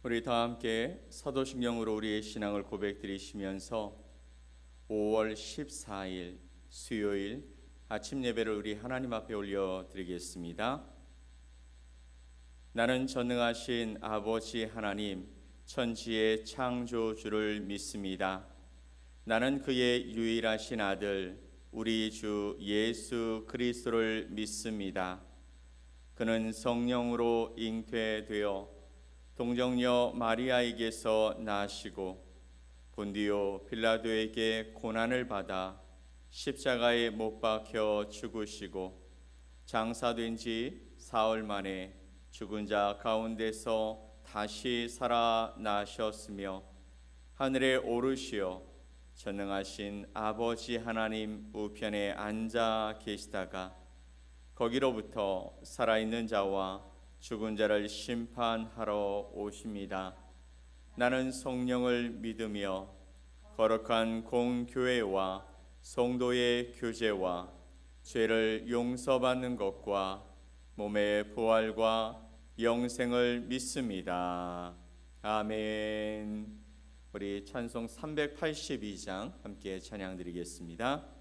우리 다 함께 사도신경으로 우리의 신앙을 고백드리시면서 5월 14일 수요일 아침 예배를 우리 하나님 앞에 올려드리겠습니다. 나는 전능하신 아버지 하나님 천지의 창조주를 믿습니다. 나는 그의 유일하신 아들 우리 주 예수 그리스도를 믿습니다. 그는 성령으로 잉태되어 동정녀 마리아에게서 나시고 본디오 빌라도에게 고난을 받아 십자가에 못 박혀 죽으시고 장사된 지 사흘 만에 죽은 자 가운데서 다시 살아나셨으며 하늘에 오르시어 전능하신 아버지 하나님 우편에 앉아 계시다가 거기로부터 살아있는 자와 죽은 자를 심판하러 오십니다. 나는 성령을 믿으며 거룩한 공교회와 성도의 교제와 죄를 용서받는 것과 몸의 부활과 영생을 믿습니다. 아멘. 우리 찬송 382장 함께 찬양드리겠습니다.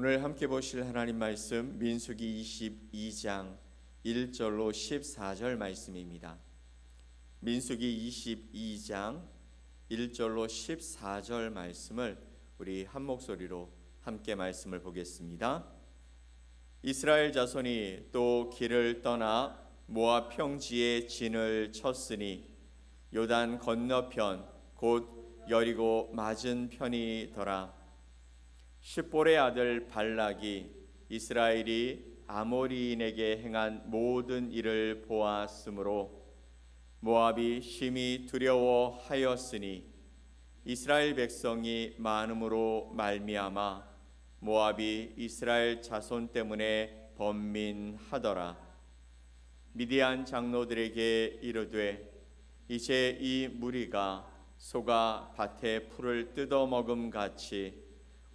오늘 함께 보실 하나님 말씀 민수기 22장 1절로 14절 말씀입니다. 민수기 22장 1절로 14절 말씀을 우리 한 목소리로 함께 말씀을 보겠습니다. 이스라엘 자손이 또 길을 떠나 모압 평지에 진을 쳤으니 요단 건너편 곧 여리고 맞은 편이더라. 십볼의 아들 발락이 이스라엘이 아모리인에게 행한 모든 일을 보았으므로 모압이 심히 두려워하였으니 이스라엘 백성이 많음으로 말미암아 모압이 이스라엘 자손 때문에 번민하더라. 미디안 장로들에게 이르되 이제 이 무리가 소가 밭에 풀을 뜯어먹음 같이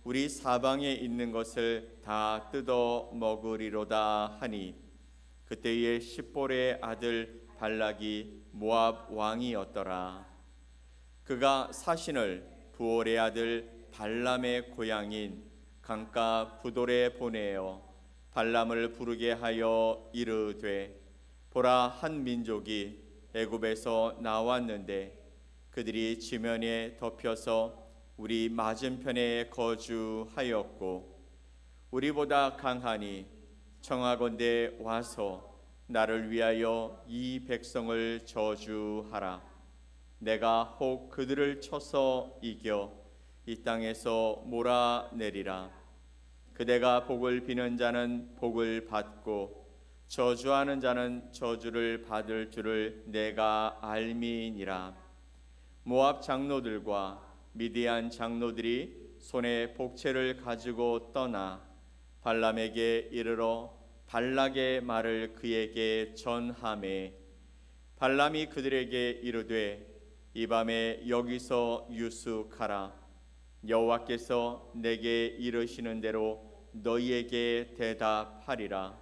우리 사방에 있는 것을 다 뜯어 먹으리로다 하니 그때에 십볼의 아들 발락이 모압 왕이었더라. 그가 사신을 부올의 아들 발람의 고향인 강가 부돌에 보내어 발람을 부르게 하여 이르되 보라, 한 민족이 애굽에서 나왔는데 그들이 지면에 덮여서 우리 맞은편에 거주하였고 우리보다 강하니 청하건대 와서 나를 위하여 이 백성을 저주하라. 내가 혹 그들을 쳐서 이겨 이 땅에서 몰아내리라. 그대가 복을 비는 자는 복을 받고 저주하는 자는 저주를 받을 줄을 내가 알미니라. 모압 장로들과 미디안 장로들이 손에 복채를 가지고 떠나 발람에게 이르러 발락의 말을 그에게 전하매 발람이 그들에게 이르되 이 밤에 여기서 유숙하라. 여호와께서 내게 이르시는 대로 너희에게 대답하리라.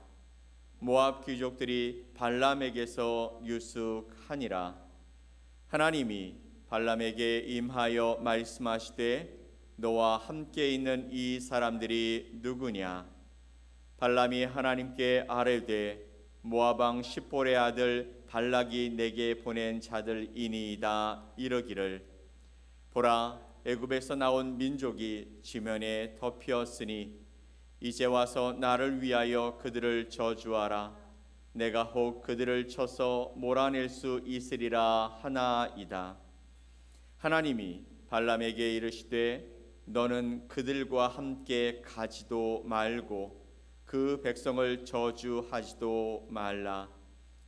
모압 귀족들이 발람에게서 유숙하니라. 하나님이 발람에게 임하여 말씀하시되 너와 함께 있는 이 사람들이 누구냐? 발람이 하나님께 아뢰되 모압 왕 십볼의 아들 발락이 내게 보낸 자들이니이다 이르기를 보라, 애굽에서 나온 민족이 지면에 덮였으니 이제 와서 나를 위하여 그들을 저주하라. 내가 혹 그들을 쳐서 몰아낼 수 있으리라 하나이다. 하나님이 발람에게 이르시되 너는 그들과 함께 가지도 말고 그 백성을 저주하지도 말라.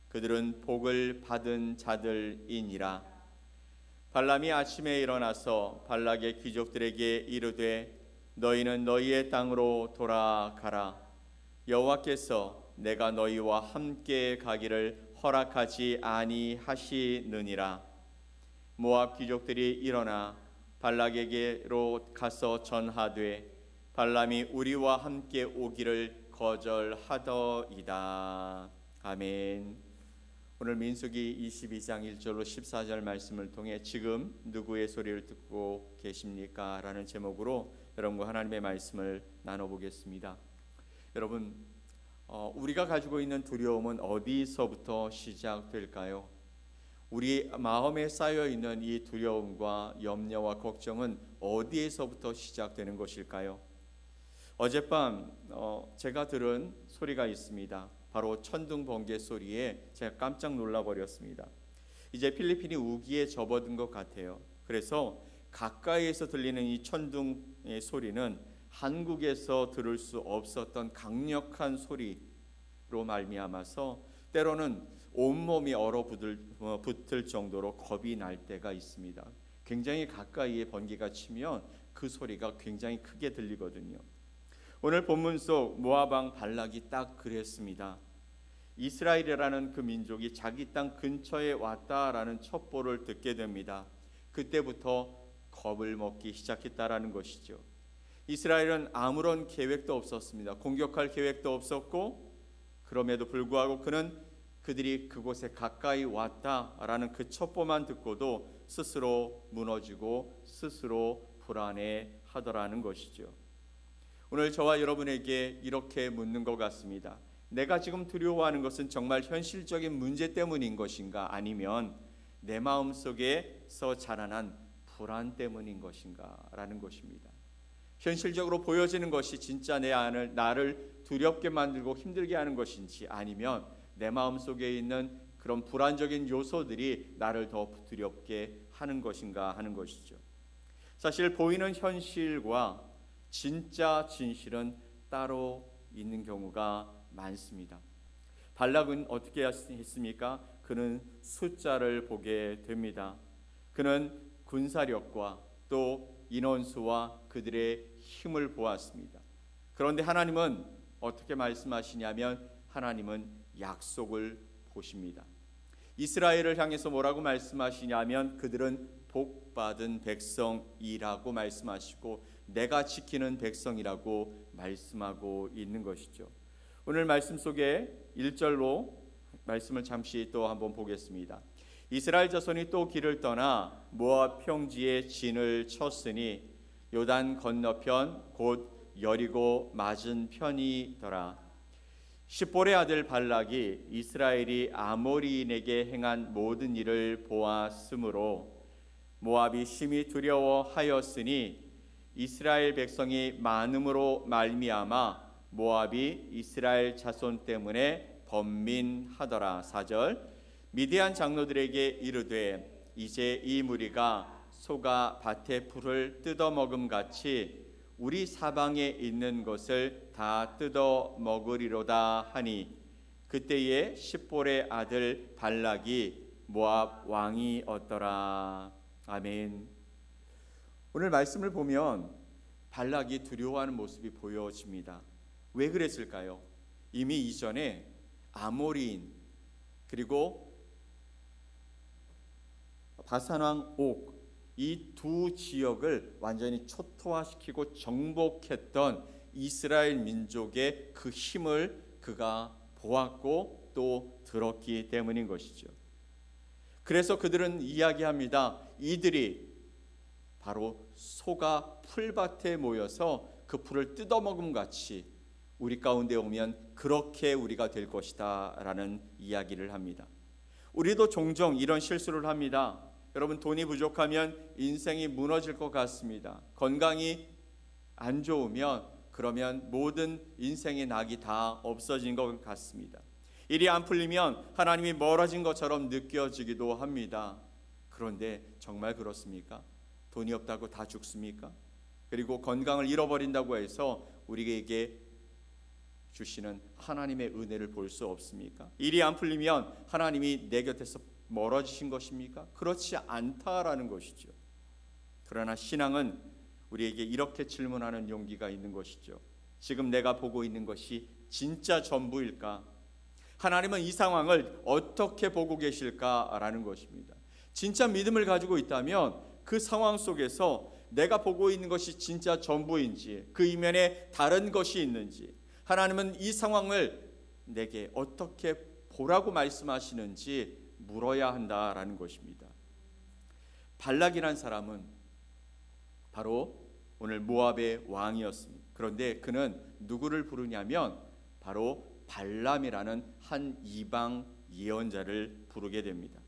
그들은 복을 받은 자들이니라. 발람이 아침에 일어나서 발락의 귀족들에게 이르되 너희는 너희의 땅으로 돌아가라. 여호와께서 내가 너희와 함께 가기를 허락하지 아니하시느니라. 모압 귀족들이 일어나 발락에게로 가서 전하되 발람이 우리와 함께 오기를 거절하더이다. 아멘. 오늘 민수기 22장 1절로 14절 말씀을 통해 지금 누구의 소리를 듣고 계십니까? 라는 제목으로 여러분과 하나님의 말씀을 나눠보겠습니다. 여러분, 우리가 가지고 있는 두려움은 어디서부터 시작될까요? 우리 마음에 쌓여있는 이 두려움과 염려와 걱정은 어디에서부터 시작되는 것일까요? 어젯밤 제가 들은 소리가 있습니다. 바로 천둥 번개 소리에 제가 깜짝 놀라버렸습니다. 이제 필리핀이 우기에 접어든 것 같아요. 그래서 가까이에서 들리는 이 천둥의 소리는 한국에서 들을 수 없었던 강력한 소리로 말미암아서 때로는 온몸이 얼어붙을 정도로 겁이 날 때가 있습니다. 굉장히 가까이에 번개가 치면 그 소리가 굉장히 크게 들리거든요. 오늘 본문 속 모압 왕 발락이 딱 그랬습니다. 이스라엘이라는 그 민족이 자기 땅 근처에 왔다라는 첩보를 듣게 됩니다. 그때부터 겁을 먹기 시작했다라는 것이죠. 이스라엘은 아무런 계획도 없었습니다. 공격할 계획도 없었고 그럼에도 불구하고 그들이 그곳에 가까이 왔다라는 그 첩보만 듣고도 스스로 무너지고 스스로 불안해하더라는 것이죠. 오늘 저와 여러분에게 이렇게 묻는 것 같습니다. 내가 지금 두려워하는 것은 정말 현실적인 문제 때문인 것인가, 아니면 내 마음속에서 자라난 불안 때문인 것인가 라는 것입니다. 현실적으로 보여지는 것이 진짜 나를 두렵게 만들고 힘들게 하는 것인지, 아니면 내 마음속에 있는 그런 불안적인 요소들이 나를 더 두렵게 하는 것인가 하는 것이죠. 사실 보이는 현실과 진짜 진실은 따로 있는 경우가 많습니다. 발락은 어떻게 했습니까? 그는 숫자를 보게 됩니다. 그는 군사력과 또 인원수와 그들의 힘을 보았습니다. 그런데 하나님은 어떻게 말씀하시냐면 하나님은 약속을 보십니다. 이스라엘을 향해서 뭐라고 말씀하시냐면 그들은 복받은 백성이라고 말씀하시고 내가 지키는 백성이라고 말씀하고 있는 것이죠. 오늘 말씀 속에 1절로 말씀을 잠시 또 한번 보겠습니다. 이스라엘 자손이 또 길을 떠나 모압 평지에 진을 쳤으니 요단 건너편 곧 여리고 맞은 편이더라. 십볼의 아들 발락이 이스라엘이 아모리인에게 행한 모든 일을 보았으므로 모압이 심히 두려워하였으니 이스라엘 백성이 많음으로 말미암아 모압이 이스라엘 자손 때문에 번민하더라. 4절 미디안 장로들에게 이르되 이제 이 무리가 소가 밭의 풀을 뜯어먹음 같이 우리 사방에 있는 것을 다 뜯어 먹으리로다 하니 그때에 십볼의 아들 발락이 모압 왕이었더라. 아멘. 오늘 말씀을 보면 발락이 두려워하는 모습이 보여집니다. 왜 그랬을까요? 이미 이전에 아모리인 그리고 바산왕 옥 이 두 지역을 완전히 초토화시키고 정복했던 이스라엘 민족의 그 힘을 그가 보았고 또 들었기 때문인 것이죠. 그래서 그들은 이야기합니다. 이들이 바로 소가 풀밭에 모여서 그 풀을 뜯어먹음 같이 우리 가운데 오면 그렇게 우리가 될 것이다 라는 이야기를 합니다. 우리도 종종 이런 실수를 합니다. 여러분, 돈이 부족하면 인생이 무너질 것 같습니다. 건강이 안 좋으면 그러면 모든 인생의 낙이 다 없어진 것 같습니다. 일이 안 풀리면 하나님이 멀어진 것처럼 느껴지기도 합니다. 그런데 정말 그렇습니까? 돈이 없다고 다 죽습니까? 그리고 건강을 잃어버린다고 해서 우리에게 주시는 하나님의 은혜를 볼 수 없습니까? 일이 안 풀리면 하나님이 내 곁에서 멀어지신 것입니까? 그렇지 않다라는 것이죠. 그러나 신앙은 우리에게 이렇게 질문하는 용기가 있는 것이죠. 지금 내가 보고 있는 것이 진짜 전부일까? 하나님은 이 상황을 어떻게 보고 계실까라는 것입니다. 진짜 믿음을 가지고 있다면 그 상황 속에서 내가 보고 있는 것이 진짜 전부인지 그 이면에 다른 것이 있는지 하나님은 이 상황을 내게 어떻게 보라고 말씀하시는지 물어야 한다라는 것입니다. 발락이란 사람은 바로 오늘 모압의 왕이었습니다. 그런데 그는 누구를 부르냐면 바로 발람이라는 한 이방 예언자를 부르게 됩니다.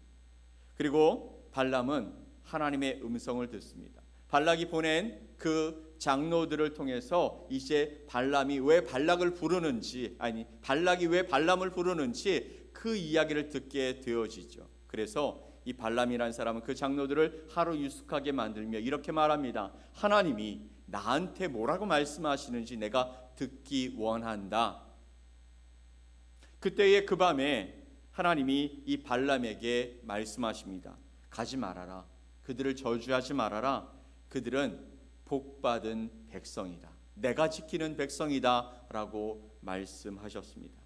그리고 발람은 하나님의 음성을 듣습니다. 발락이 보낸 그 장로들을 통해서 이제 발람이 왜 발락을 부르는지, 아니 발락이 왜 발람을 부르는지 그 이야기를 듣게 되어지죠. 그래서 이 발람이라는 사람은 그 장로들을 하루 유숙하게 만들며 이렇게 말합니다. 하나님이 나한테 뭐라고 말씀하시는지 내가 듣기 원한다. 그때의 그 밤에 하나님이 이 발람에게 말씀하십니다. 가지 말아라. 그들을 저주하지 말아라. 그들은 복받은 백성이다. 내가 지키는 백성이다 라고 말씀하셨습니다.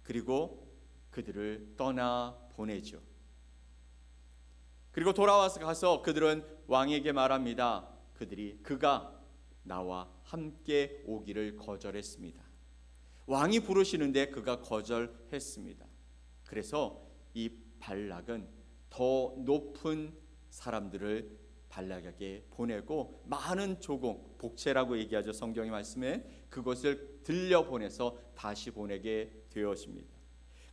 그리고 그들을 떠나 보내죠. 그리고 돌아와서 가서 그들은 왕에게 말합니다. 그가 나와 함께 오기를 거절했습니다. 왕이 부르시는데 그가 거절했습니다. 그래서 이 발락은 더 높은 사람들을 발락에게 보내고 많은 조공, 복채라고 얘기하죠. 성경의 말씀에 그것을 들려보내서 다시 보내게 되었습니다.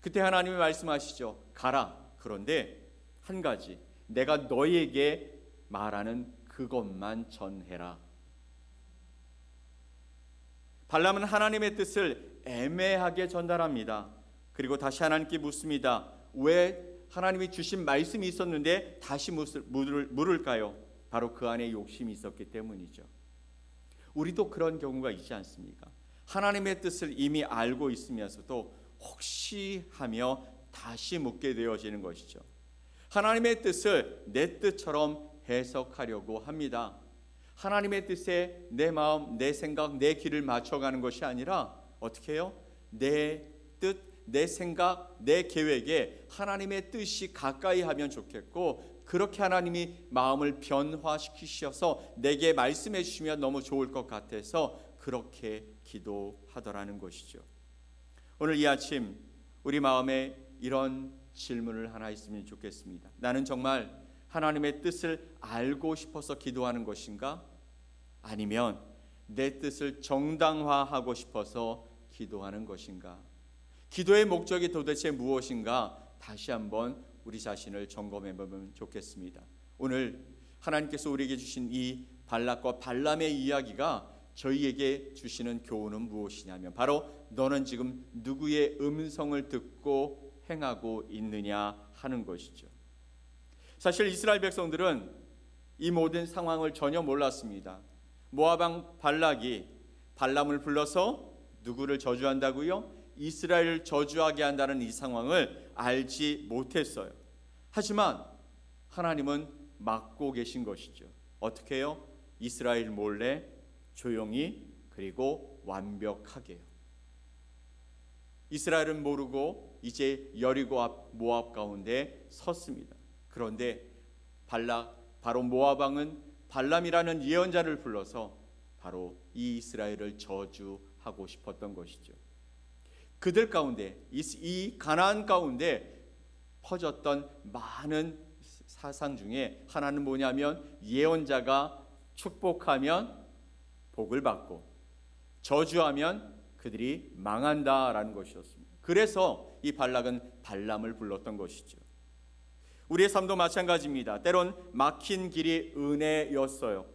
그때 하나님이 말씀하시죠. 가라. 그런데 한 가지, 내가 너희에게 말하는 그것만 전해라. 발람은 하나님의 뜻을 애매하게 전달합니다. 그리고 다시 하나님께 묻습니다. 왜 하나님이 주신 말씀이 있었는데 다시 물을까요? 바로 그 안에 욕심이 있었기 때문이죠. 우리도 그런 경우가 있지 않습니까? 하나님의 뜻을 이미 알고 있으면서도 혹시 하며 다시 묻게 되어지는 것이죠. 하나님의 뜻을 내 뜻처럼 해석하려고 합니다. 하나님의 뜻에 내 마음, 내 생각, 내 길을 맞춰가는 것이 아니라 어떻게 해요? 내 뜻, 내 생각, 내 계획에 하나님의 뜻이 가까이 하면 좋겠고, 그렇게 하나님이 마음을 변화시키셔서 내게 말씀해 주시면 너무 좋을 것 같아서 그렇게 기도하더라는 것이죠. 오늘 이 아침 우리 마음에 이런 질문을 하나 있으면 좋겠습니다. 나는 정말 하나님의 뜻을 알고 싶어서 기도하는 것인가? 아니면 내 뜻을 정당화하고 싶어서 기도하는 것인가? 기도의 목적이 도대체 무엇인가? 다시 한번 우리 자신을 점검해 보면 좋겠습니다. 오늘 하나님께서 우리에게 주신 이 발락과 발람의 이야기가 저희에게 주시는 교훈은 무엇이냐면 바로 너는 지금 누구의 음성을 듣고 행하고 있느냐 하는 것이죠. 사실 이스라엘 백성들은 이 모든 상황을 전혀 몰랐습니다. 모압 왕 발락이 발람을 불러서 누구를 저주한다고요? 이스라엘을 저주하게 한다는 이 상황을 알지 못했어요. 하지만 하나님은 막고 계신 것이죠. 어떻게 해요? 이스라엘 몰래 조용히 그리고 완벽하게요. 이스라엘은 모르고 이제 여리고 앞 모압 가운데 섰습니다. 그런데 바로 모압 왕은 발람이라는 예언자를 불러서 바로 이 이스라엘을 저주하고 싶었던 것이죠. 그들 가운데 이 가나안 가운데 퍼졌던 많은 사상 중에 하나는 뭐냐면 예언자가 축복하면 복을 받고 저주하면 그들이 망한다라는 것이었습니다. 그래서 이 발락은 발람을 불렀던 것이죠. 우리의 삶도 마찬가지입니다. 때론 막힌 길이 은혜였어요.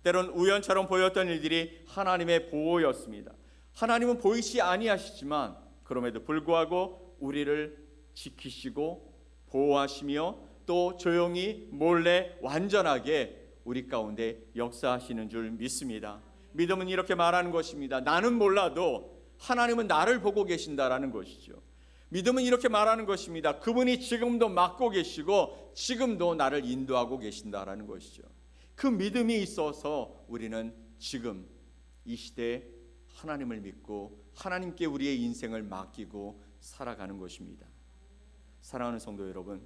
때론 우연처럼 보였던 일들이 하나님의 보호였습니다. 하나님은 보이시 아니하시지만 그럼에도 불구하고 우리를 지키시고 보호하시며 또 조용히 몰래 완전하게 우리 가운데 역사하시는 줄 믿습니다. 믿음은 이렇게 말하는 것입니다. 나는 몰라도 하나님은 나를 보고 계신다라는 것이죠. 믿음은 이렇게 말하는 것입니다. 그분이 지금도 맡고 계시고 지금도 나를 인도하고 계신다라는 것이죠. 그 믿음이 있어서 우리는 지금 이 시대에 하나님을 믿고 하나님께 우리의 인생을 맡기고 살아가는 것입니다. 사랑하는 성도 여러분,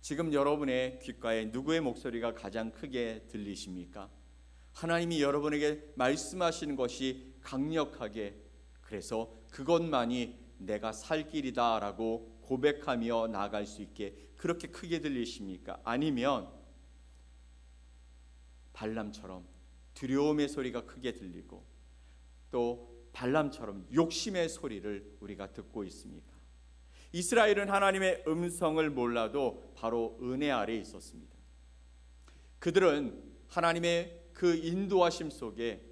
지금 여러분의 귓가에 누구의 목소리가 가장 크게 들리십니까? 하나님이 여러분에게 말씀하시는 것이 강력하게, 그래서 그것만이 내가 살 길이다라고 고백하며 나아갈 수 있게 그렇게 크게 들리십니까? 아니면 발람처럼 두려움의 소리가 크게 들리고 또 발람처럼 욕심의 소리를 우리가 듣고 있습니까? 이스라엘은 하나님의 음성을 몰라도 바로 은혜 아래에 있었습니다. 그들은 하나님의 그 인도하심 속에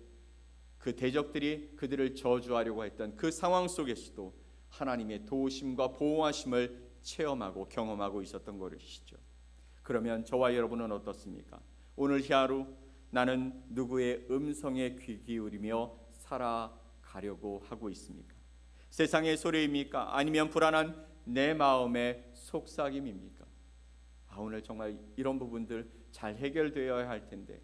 그 대적들이 그들을 저주하려고 했던 그 상황 속에서도 하나님의 도우심과 보호하심을 체험하고 경험하고 있었던 것이죠. 그러면 저와 여러분은 어떻습니까? 오늘 하루 나는 누구의 음성에 귀 기울이며 살아가려고 하고 있습니까? 세상의 소리입니까? 아니면 불안한 내 마음의 속삭임입니까? 오늘 정말 이런 부분들 잘 해결되어야 할 텐데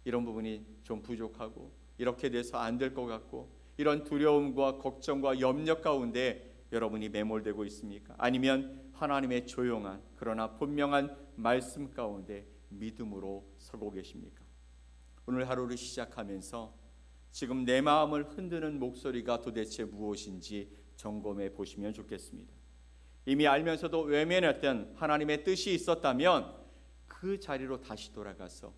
이런 부분이 좀 부족하고 이렇게 돼서 안 될 것 같고 이런 두려움과 걱정과 염려 가운데 여러분이 매몰되고 있습니까? 아니면 하나님의 조용한 그러나 분명한 말씀 가운데 믿음으로 서고 계십니까? 오늘 하루를 시작하면서 지금 내 마음을 흔드는 목소리가 도대체 무엇인지 점검해 보시면 좋겠습니다. 이미 알면서도 외면했던 하나님의 뜻이 있었다면 그 자리로 다시 돌아가서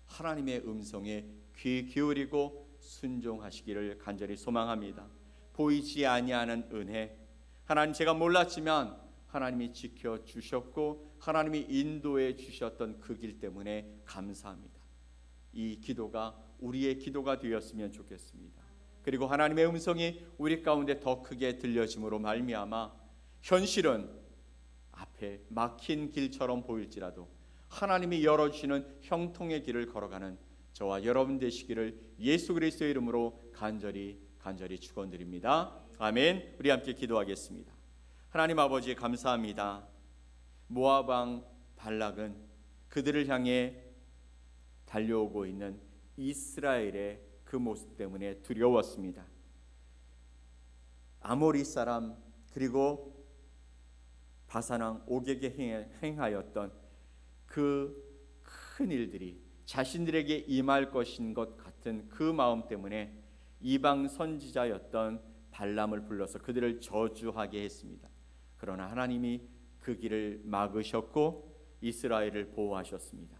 하나님의 음성에 귀 기울이고 순종하시기를 간절히 소망합니다. 보이지 아니하는 은혜, 하나님 제가 몰랐지만 하나님이 지켜주셨고 하나님이 인도해 주셨던 그 길 때문에 감사합니다. 이 기도가 우리의 기도가 되었으면 좋겠습니다. 그리고 하나님의 음성이 우리 가운데 더 크게 들려짐으로 말미암아 현실은 앞에 막힌 길처럼 보일지라도 하나님이 열어주시는 형통의 길을 걸어가는 저와 여러분 되시기를 예수 그리스도의 이름으로 간절히 축원드립니다. 아멘. 우리 함께 기도하겠습니다. 하나님 아버지 감사합니다. 모압 왕 발락은 그들을 향해 달려오고 있는 이스라엘의 그 모습 때문에 두려웠습니다. 아모리 사람 그리고 바산왕 옥에게 행하였던 그 큰 일들이 자신들에게 임할 것인 것 같은 그 마음 때문에 이방 선지자였던 발람을 불러서 그들을 저주하게 했습니다. 그러나 하나님이 그 길을 막으셨고 이스라엘을 보호하셨습니다.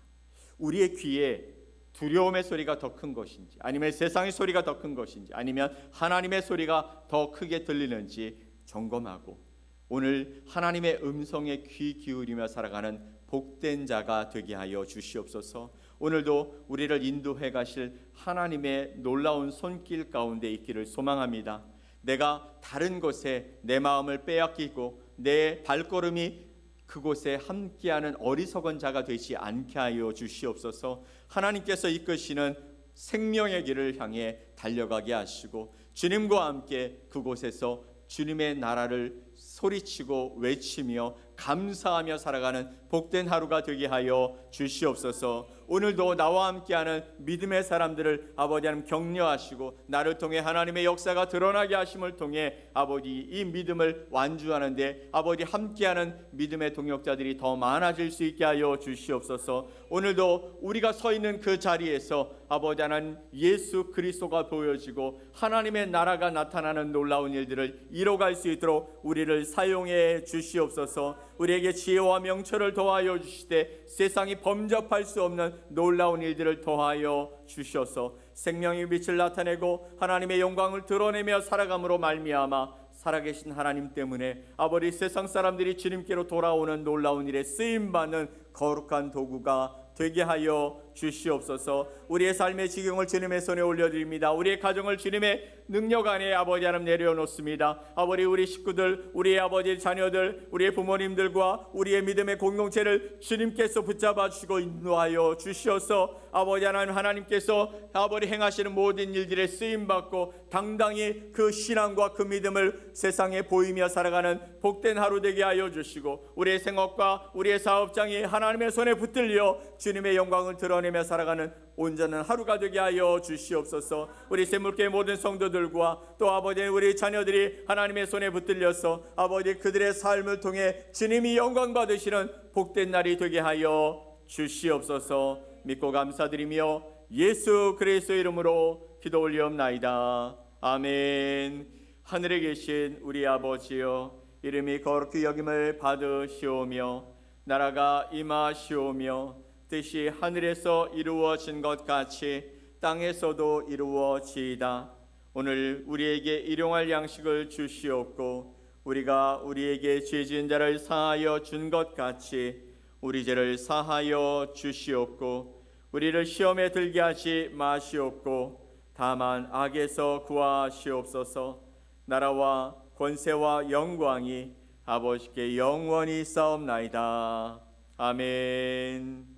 우리의 귀에 두려움의 소리가 더 큰 것인지, 아니면 세상의 소리가 더 큰 것인지, 아니면 하나님의 소리가 더 크게 들리는지 점검하고 오늘 하나님의 음성에 귀 기울이며 살아가는 복된 자가 되게 하여 주시옵소서. 오늘도 우리를 인도해 가실 하나님의 놀라운 손길 가운데 있기를 소망합니다. 내가 다른 곳에 내 마음을 빼앗기고 내 발걸음이 그곳에 함께하는 어리석은 자가 되지 않게 하여 주시옵소서. 하나님께서 이끄시는 생명의 길을 향해 달려가게 하시고 주님과 함께 그곳에서 주님의 나라를 소리치고 외치며 감사하며 살아가는 복된 하루가 되게 하여 주시옵소서. 오늘도 나와 함께하는 믿음의 사람들을 아버지 하나님 격려하시고 나를 통해 하나님의 역사가 드러나게 하심을 통해 아버지 이 믿음을 완주하는데 아버지 함께하는 믿음의 동역자들이 더 많아질 수 있게 하여 주시옵소서. 오늘도 우리가 서 있는 그 자리에서 아버지 하나님 예수 그리스도가 보여지고 하나님의 나라가 나타나는 놀라운 일들을 이뤄갈 수 있도록 우리를 사용해 주시옵소서. 우리에게 지혜와 명철을 더하여 주시되 세상이 범접할 수 없는 놀라운 일들을 더하여 주셔서 생명의 빛을 나타내고 하나님의 영광을 드러내며 살아감으로 말미암아 살아계신 하나님 때문에 아버지 세상 사람들이 주님께로 돌아오는 놀라운 일에 쓰임받는 거룩한 도구가 되게 하여 주시옵소서. 우리의 삶의 지경을 주님의 손에 올려드립니다. 우리의 가정을 주님의 능력 안에 아버지 하나님 내려놓습니다. 아버지 우리 식구들, 우리의 아버지 자녀들, 우리의 부모님들과 우리의 믿음의 공동체를 주님께서 붙잡아 주시고 인도하여 주시어서 아버지 하나님 하나님께서 아버지 행하시는 모든 일들에 쓰임받고 당당히 그 신앙과 그 믿음을 세상에 보이며 살아가는 복된 하루 되게 하여 주시고 우리의 생업과 우리의 사업장이 하나님의 손에 붙들려 주님의 영광을 드러내며 살아가는 온전한 하루가 되게 하여 주시옵소서. 우리 샘물교회 모든 성도들과 또 아버지 우리 자녀들이 하나님의 손에 붙들려서 아버지 그들의 삶을 통해 주님이 영광 받으시는 복된 날이 되게 하여 주시옵소서. 믿고 감사드리며 예수 그리스도의 이름으로 기도 올리옵나이다. 아멘. 하늘에 계신 우리 아버지여, 이름이 거룩히 여김을 받으시오며 나라가 임하시오며 뜻이 하늘에서 이루어진 것 같이 땅에서도 이루어지이다. 오늘 우리에게 일용할 양식을 주시옵고 우리가 우리에게 죄 지은 자를 사하여 준 것 같이 우리 죄를 사하여 주시옵고 우리를 시험에 들게 하지 마시옵고 다만 악에서 구하시옵소서. 나라와 권세와 영광이 아버지께 영원히 싸움나이다. 아멘.